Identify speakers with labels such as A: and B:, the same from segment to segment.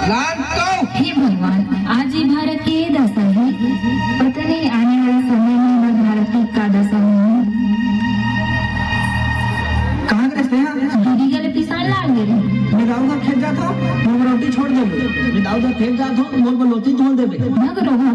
A: हे भगवान, आज ही भारत की ये दशा है, पता नहीं आने वाले समय में भारत की क्या दशा होगी।
B: कहाँ गए थे यहाँ?
A: दीदी गले पिसान लाग गए।
B: मैं दाऊ का खेत जाता हूँ, मोर रोटी छोड़ देबे। मैं दाऊ का खेत जाता हूँ, मोर रोटी छोड़ देबे।
A: भाग रो भाग।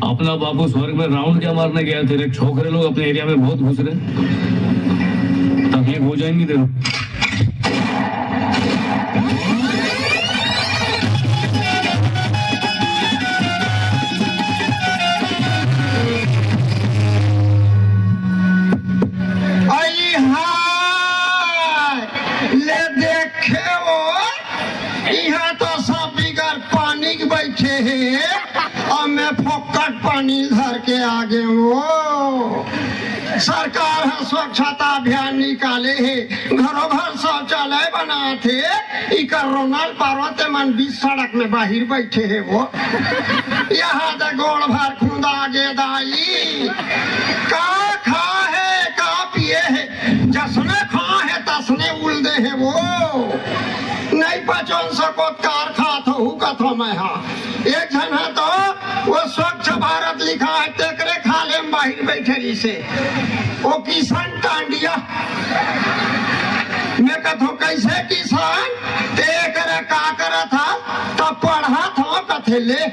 C: अपना बापू स्वर्ग में राउंड क्या मारने गया थे, छोकरे लोग अपने एरिया में बहुत घुस रहे, तब ये हो जाएंगी तेरे।
D: ले देखे वो यहाँ तो सब बिगर पानी के बैठे हैं और मैं फोकट पानी धर के आगे वो सरकार है स्वच्छता अभियान निकाले है, घरों घर शौचालय बनाए थे, इकर रोनाल्ड पार्वती मन 20 सड़क में बाहर बैठे है वो यहाँ दे गोड़ भर खूंदा आगे दाई का खा है का पिए है, जसने खा है तसने उल्दे है वो नहीं पचन सको कार खात हो कथो मैं हाँ एक जन है तो वो स्वच्छ भारत लिखा है तेकरे खाले में बाहर बैठे रही से वो किसान टांडिया मैं कथो कैसे किसान तेकरे का करा था तब पढ़ा था कथे ले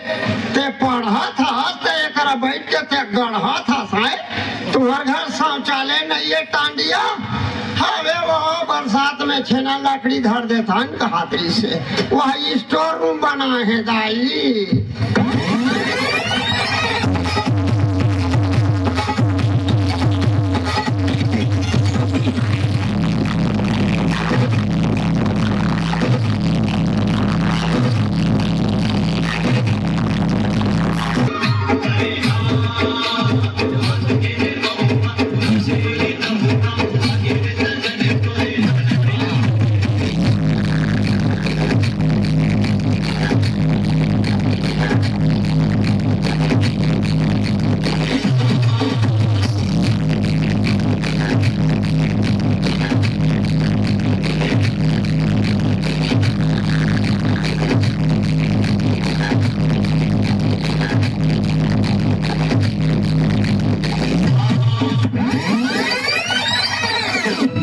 D: ते पढ़ा था तेकरा बैठ के ते गढ़ा था साए तुम्हारे घर शौचालय नहीं है टांडिया हवे वो बरसात में छेना लकड़ी धर देता इनका हाथरी से वही स्टोर रूम बना है दाई।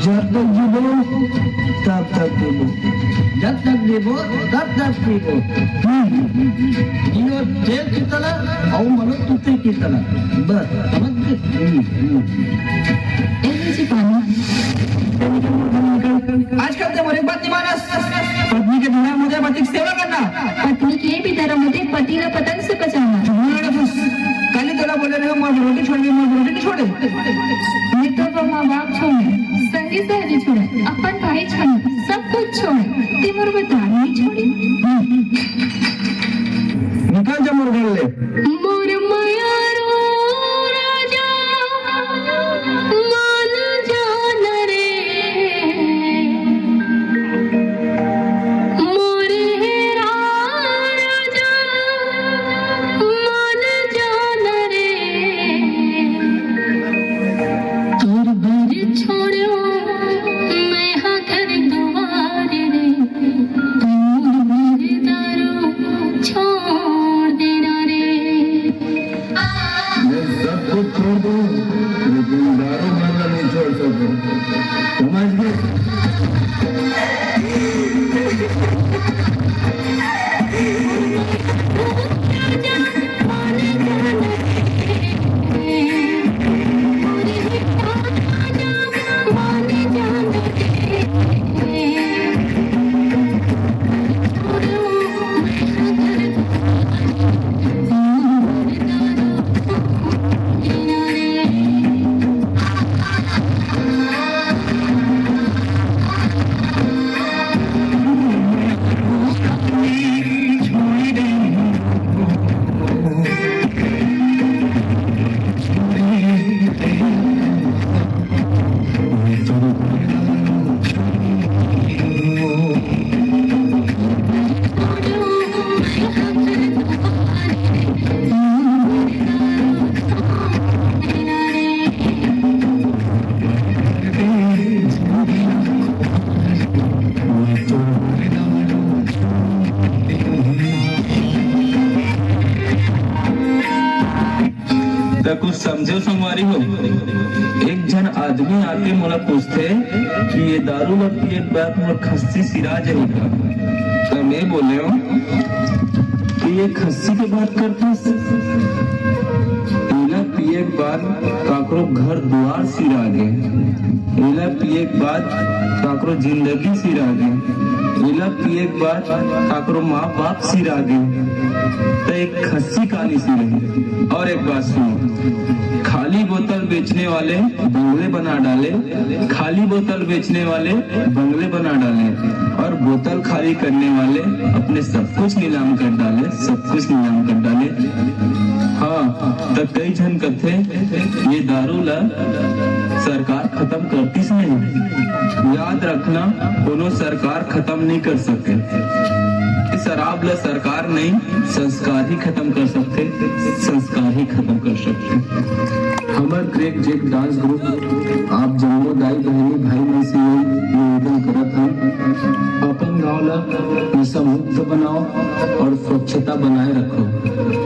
B: जब तक जीवो तब तक जीवो, जब तक जीवो तब तक जीवो। जियो जेल की तरह और मनो तुते की तरह, बस समझ गए। आजकल तो हमारे बात नहीं मानस, पत्नी के बिना मुझे पति की सेवा करना,
A: पत्नी के भी तरह मुझे पति का पतंग से बचाना।
B: कल ही तेरा बोले रहे मोर रोटी छोड़, मोर रोटी छोड़े।
A: मैं तो माँ बाप छोड़े, संगी सहरी छोड़े, अपन भाई छोड़े, सब कुछ छोड़े, ते मोर बता नहीं छोड़ी।
B: निकाल जा मोर घर ले।
A: मोर मयारो राजा मान जान रे, मोर हेरा राजा मान जान रे, तोर घर छोड़ो मैं हाँ घर दुआर रे, तोर घर दारू छोड़ देना रे।
C: मैं सब कुछ छोड़ दूं, लेकिन दारू बंदा नहीं छोड़ सकूं, समझ गए?
E: तो कुछ समझो संगवारी हो। एक जन आदमी आके मोला पूछते कि ये दारू ला पिए के बाद मोर खस्सी सिरा जाही का। तो मैं बोले कि ये खस्सी के बात करते इला पिए के बाद काकरो घर द्वार सिरा गे, इला पिए के बाद काकरो जिंदगी सिरा गे, इला पिए के बाद काकरो माँ बाप सिरा गे। तो एक खस्सी कहानी सी रही। और एक बात सुनो, खाली बोतल बेचने वाले बंगले बना डाले, खाली बोतल बेचने वाले बंगले बना डाले, और बोतल खाली करने वाले अपने सब कुछ नीलाम कर डाले, सब कुछ नीलाम कर डाले। हाँ, तो कई जन कहते ये दारू ला सरकार खत्म करतीस नहीं। याद रखना, कोनो सरकार खत्म नहीं कर सकते। शराब ला सरकार नहीं, संस्कार ही खत्म कर सकते, संस्कार ही खत्म कर सकते। हमार क्रेक जेक डांस ग्रुप आप जन्मो दाई बहनी भाई में से निवेदन करत हम अपन गाँव ला नशा मुक्त बनाओ और स्वच्छता बनाए रखो।